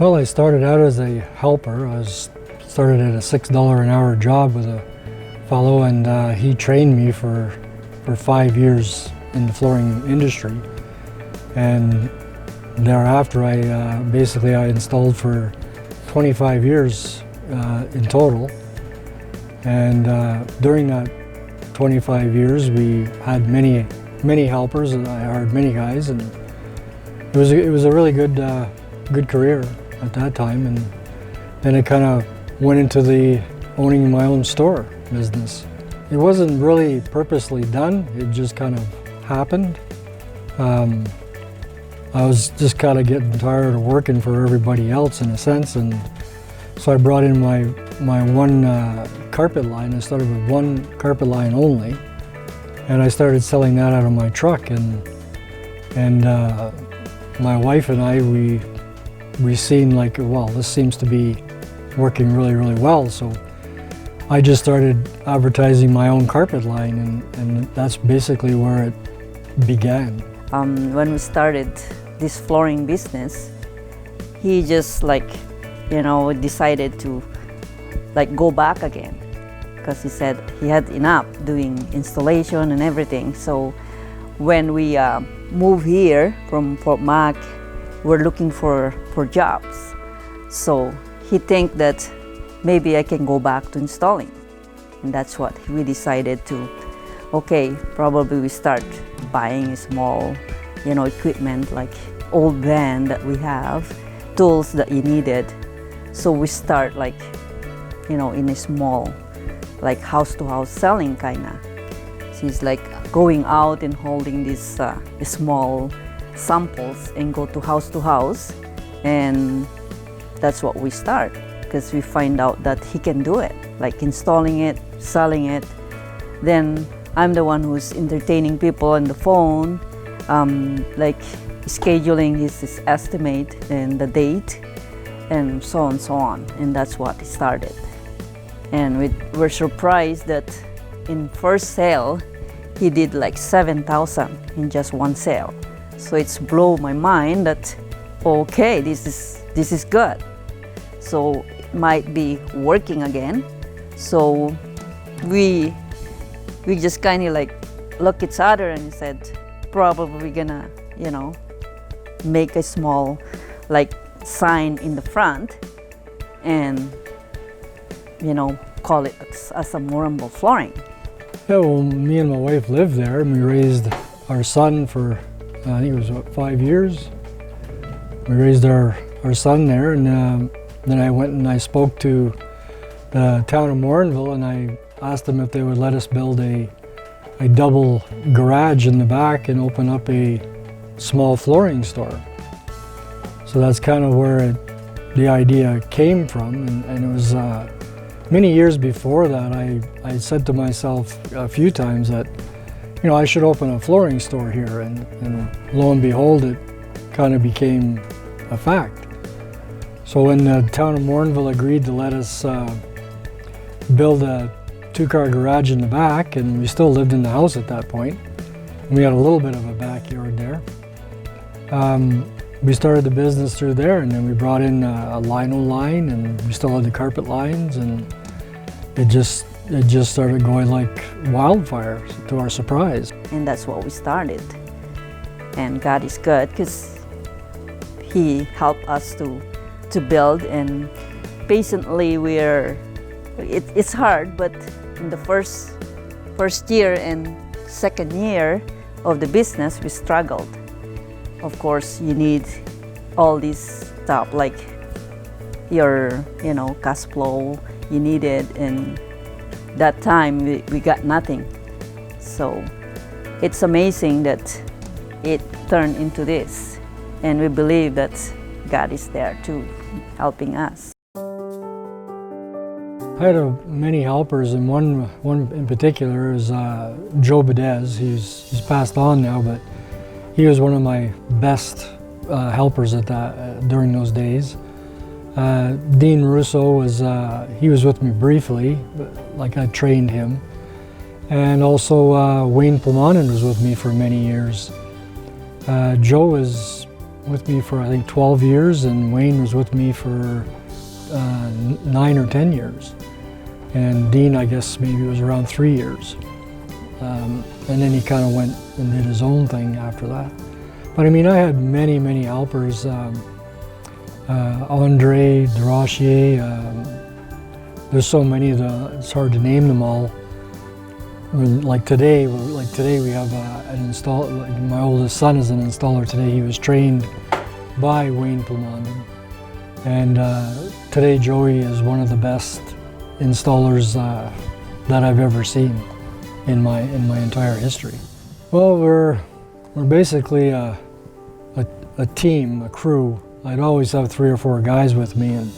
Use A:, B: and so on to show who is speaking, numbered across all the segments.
A: Well, I started out as a helper. Started at a $6 an hour job with a fellow, and he trained me for 5 years in the flooring industry. And thereafter, I installed for 25 years in total. And during that 25 years, we had many helpers, and I hired many guys, and it was a really good career at that time. And then it kind of went into the owning my own store business. It wasn't really purposely done, it just kind of happened. I was just kind of getting tired of working for everybody else in a sense, and so I brought in my one carpet line. I started with one carpet line only, and I started selling that out of my truck. And my wife and I, we seen like, well, this seems to be working really well. So I just started advertising my own carpet line, and that's basically where it began.
B: When we started this flooring business, he just decided to go back again, because he said he had enough doing installation and everything. So when we moved here from Fort Mac, we're looking for jobs. So he think that maybe I can go back to installing, and that's what we decided to. Okay, probably we start buying small, equipment like old van that we have, tools that you needed. So we start in a small, house-to-house selling kinda. So it's going out and holding these small samples and go to house, and that's what we start, because we find out that he can do it, installing it, selling it. Then I'm the one who's entertaining people on the phone, scheduling his estimate and the date, and so on. And that's what it started. And we're surprised that in first sale, he did 7,000 in just one sale. So it's blow my mind that, okay, this is good. So it might be working again. So we just kind of look at each other and said, probably we're gonna, make a small sign in the front and, call it as a Morinville Flooring.
A: Yeah, well, me and my wife lived there, and we raised our son for, I think it was 5 years. We raised our son there, and then I went and I spoke to the town of Morinville, and I asked them if they would let us build a double garage in the back and open up a small flooring store. So that's kind of where the idea came from, and it was many years before that I said to myself a few times that I should open a flooring store here, and lo and behold, it kind of became a fact. So when the town of Morinville agreed to let us build a two-car garage in the back, and we still lived in the house at that point, and we had a little bit of a backyard there. We started the business through there, and then we brought in a lino line, and we still had the carpet lines, and it just started going like wildfire, to our surprise.
B: And that's what we started. And God is good, because He helped us to build, and patiently it's hard, but in the first year and second year of the business, we struggled. Of course, you need all this stuff, like your, cash flow, you need it, and that time we got nothing. So it's amazing that it turned into this, and we believe that God is there too, helping us.
A: I had many helpers, and one in particular is Joe Bedez. He's passed on now, but he was one of my best helpers during those days. Dean Russo he was with me briefly, but I trained him. And also Wayne Pulmonen was with me for many years. Joe is with me for I think 12 years, and Wayne was with me for 9 or 10 years. And Dean, I guess maybe was around 3 years. And then he kind of went and did his own thing after that. But I mean, I had many, many helpers. Andre, Derachier, there's so many that it's hard to name them all. Like today we have an installer. Like my oldest son is an installer today. He was trained by Wayne Plumondon. And today Joey is one of the best installers that I've ever seen in my entire history. Well, we're basically a team, a crew. I'd always have 3 or 4 guys with me, and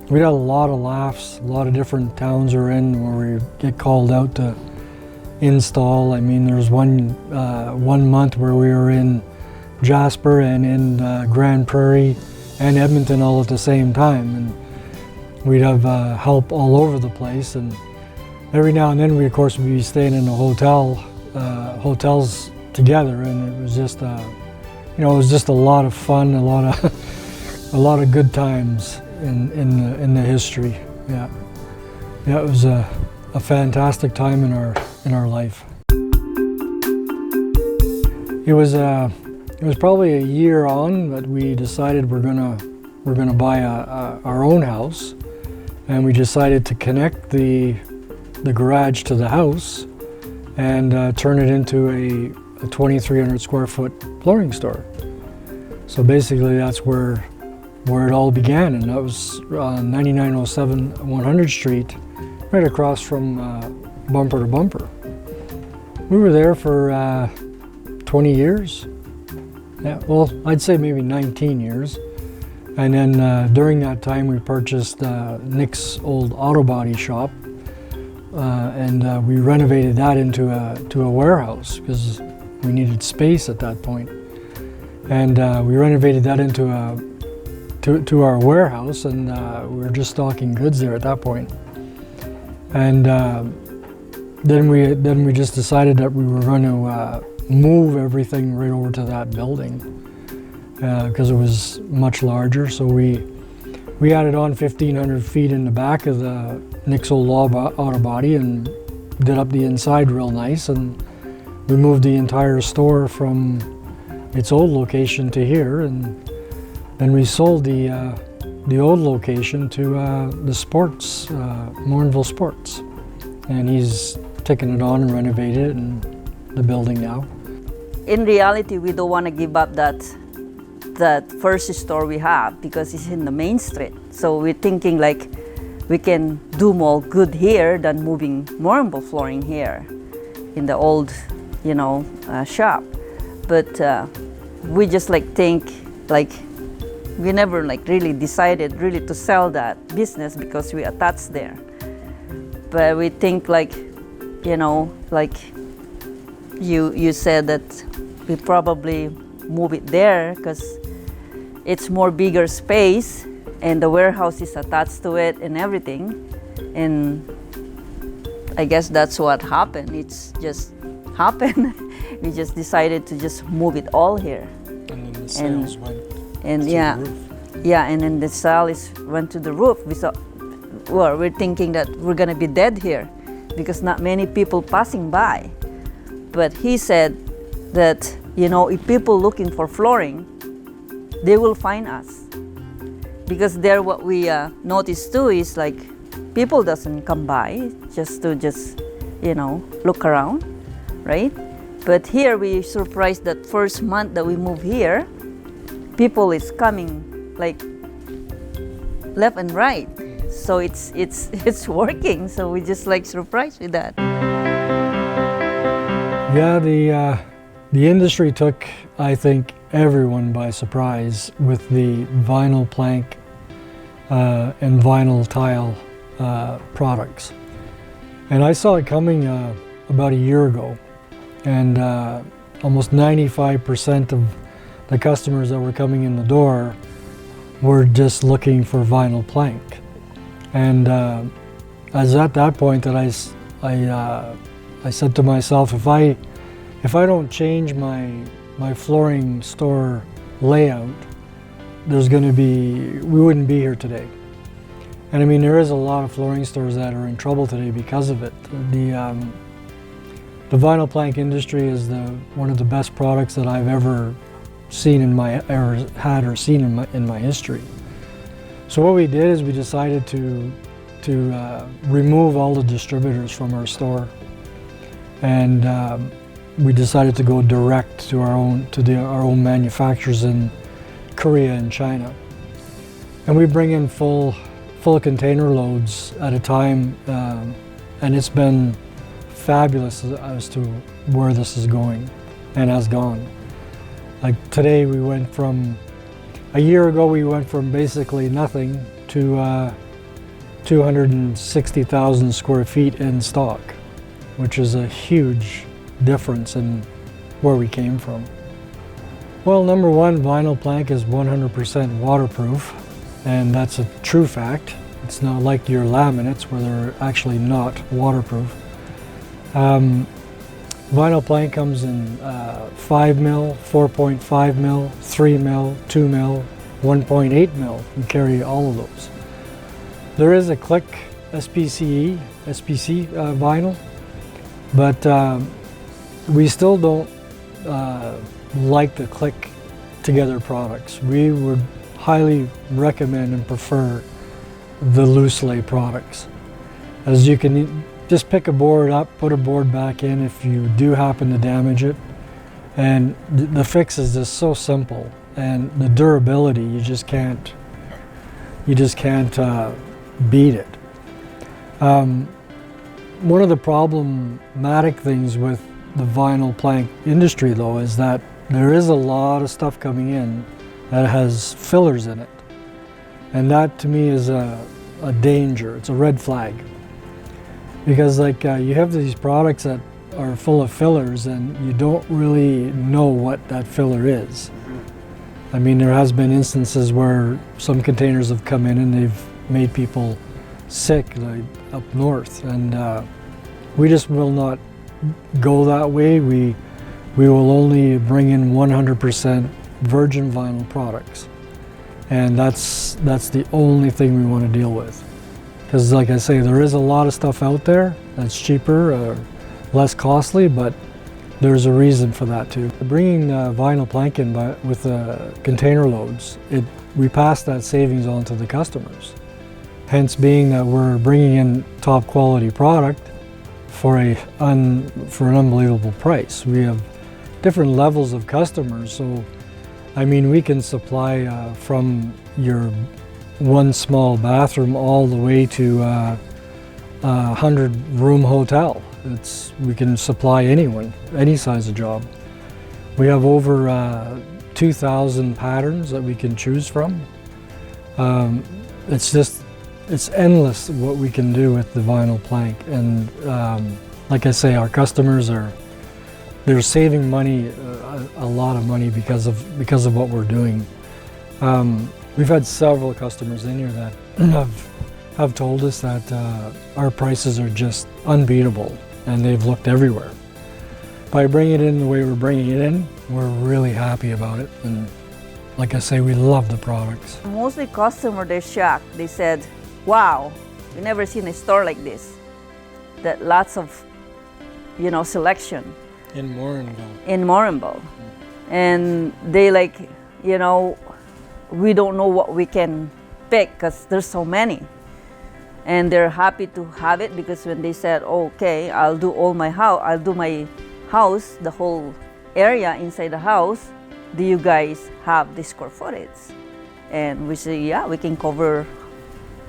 A: we had a lot of laughs. A lot of different towns we're in where we get called out to install. I mean, there was one month where we were in Jasper and in Grand Prairie and Edmonton all at the same time, and we'd have help all over the place. And every now and then we, of course, would be staying in a hotels together, and it was just it was just a lot of fun, a lot of good times in the history. Yeah, it was a fantastic time in our life. It was probably a year on that we decided we're gonna buy our own house, and we decided to connect the garage to the house and turn it into a 2,300 square foot flooring store. So basically that's where it all began, and that was 9907 100th Street, right across from Bumper to Bumper. We were there for 20 years. Yeah, well, I'd say maybe 19 years. And then during that time we purchased Nick's old auto body shop, and we renovated that into a warehouse because we needed space at that point. And we renovated that into to our warehouse, and we were just stocking goods there at that point. And then we just decided that we were going to move everything right over to that building because it was much larger. So we added on 1,500 feet in the back of the Nick's old auto body and did up the inside real nice, and we moved the entire store from its old location to here, and then we sold the old location to the sports, Morinville Sports, and he's taken it on and renovated it and the building now.
B: In reality, we don't want to give up that first store we have because it's in the main street. So we're thinking like we can do more good here than moving Morinville flooring here in the old, shop. But we just think we never really decided really to sell that business because we attached there. But we think you said that we probably move it there because it's more bigger space and the warehouse is attached to it and everything. And I guess that's what happened. It's just happened. We just decided to just move it all here.
A: And then the sales went
B: and
A: to
B: yeah,
A: the roof.
B: Yeah, and then the sales went to the roof. We're thinking that we're gonna be dead here because not many people passing by. But he said that, if people looking for flooring, they will find us. Because there what we noticed too is people doesn't come by just to look around, right? But here we surprised that first month that we moved here, people is coming left and right. So it's working. So we just surprised with that.
A: Yeah, the industry took, I think, everyone by surprise with the vinyl plank and vinyl tile products. And I saw it coming about a year ago, and almost 95% of the customers that were coming in the door were just looking for vinyl plank. And as at that point that I said to myself, if I don't change my my flooring store layout, we wouldn't be here today. And I mean, there is a lot of flooring stores that are in trouble today because of it. The vinyl plank industry is one of the best products that I've ever seen in my history. So what we did is we decided to remove all the distributors from our store, and we decided to go direct to our own manufacturers in Korea and China. And we bring in full container loads at a time, and it's been fabulous as to where this is going and has gone. Like today, a year ago we went from basically nothing to 260,000 square feet in stock, which is a huge difference in where we came from. Well, number one, vinyl plank is 100% waterproof, and that's a true fact. It's not like your laminates where they're actually not waterproof. Vinyl plank comes in 5 mil, 4.5 mil, 3 mil, 2 mil, 1.8 mil. We carry all of those. There is a click SPC vinyl, but we still don't like the click together products. We would highly recommend and prefer the loose lay products, as you can just pick a board up, put a board back in if you do happen to damage it, and the fix is just so simple, and the durability you just can't beat it. One of the problematic things with the vinyl plank industry, though, is that there is a lot of stuff coming in that has fillers in it, and that to me is a danger. It's a red flag, because you have these products that are full of fillers and you don't really know what that filler is. I mean, there has been instances where some containers have come in and they've made people sick, like up north, and we just will not go that way. We will only bring in 100% virgin vinyl products, and that's the only thing we want to deal with. Because like I say, there is a lot of stuff out there that's cheaper, less costly, but there's a reason for that too. Bringing vinyl plank in with container loads, we pass that savings on to the customers. Hence being that we're bringing in top quality product for an unbelievable price. We have different levels of customers, so I mean, we can supply from your one small bathroom all the way to a 100-room hotel. We can supply anyone, any size of job. We have over 2,000 patterns that we can choose from. It's endless what we can do with the vinyl plank, and like I say, our customers they're saving money, a lot of money because of what we're doing. We've had several customers in here that have told us that our prices are just unbeatable, and they've looked everywhere. By bringing it in the way we're bringing it in, we're really happy about it, and like I say, we love the products.
B: Mostly customers, they're shocked. They said, wow, we never seen a store like this. That lots of, selection.
A: In Morinville.
B: In Morinville. And they we don't know what we can pick because there's so many. And they're happy to have it, because when they said, okay, I'll do my house, the whole area inside the house, do you guys have the square footage? And we say, yeah, we can cover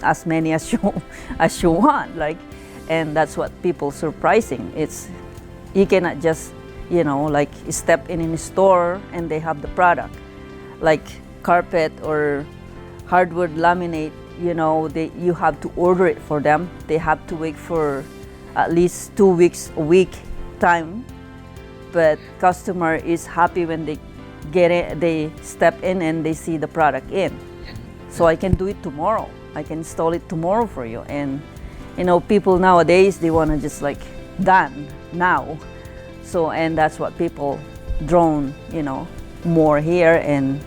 B: as many as you want. And that's what people surprising. You cannot just, step in a store and they have the product. Like carpet or hardwood laminate, you have to order it for them. They have to wait for at least 2 weeks, a week time. But customer is happy when they get it, they step in and they see the product in. So I can do it tomorrow. I can install it tomorrow for you. And people nowadays, they want to just done now. So, and that's what people drawn, more here. And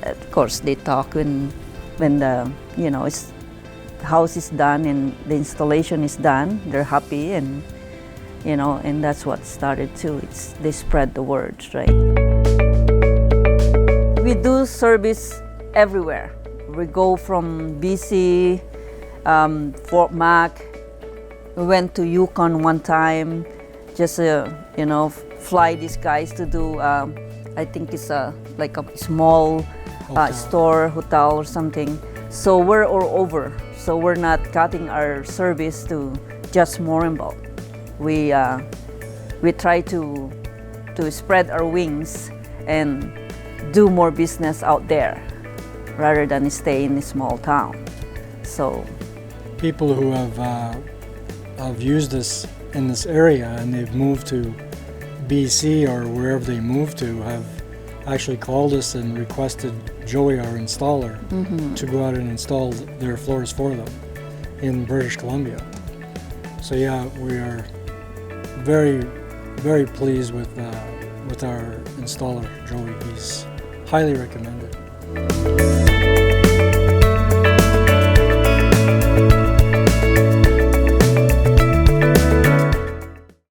B: of course, they talk when the the house is done and the installation is done. They're happy, and and that's what started too. They spread the word, right? We do service everywhere. We go from BC, Fort Mac. We went to Yukon one time, just fly these guys to do. I think it's like a small hotel or something. So we're all over. So we're not cutting our service to just Morinville. We try to spread our wings and do more business out there rather than stay in a small town. So
A: people who have used us in this area and they've moved to BC or wherever they moved to have actually called us and requested Joey, our installer, to go out and install their floors for them in British Columbia. So yeah, we are very, very pleased with our installer, Joey. He's highly recommended.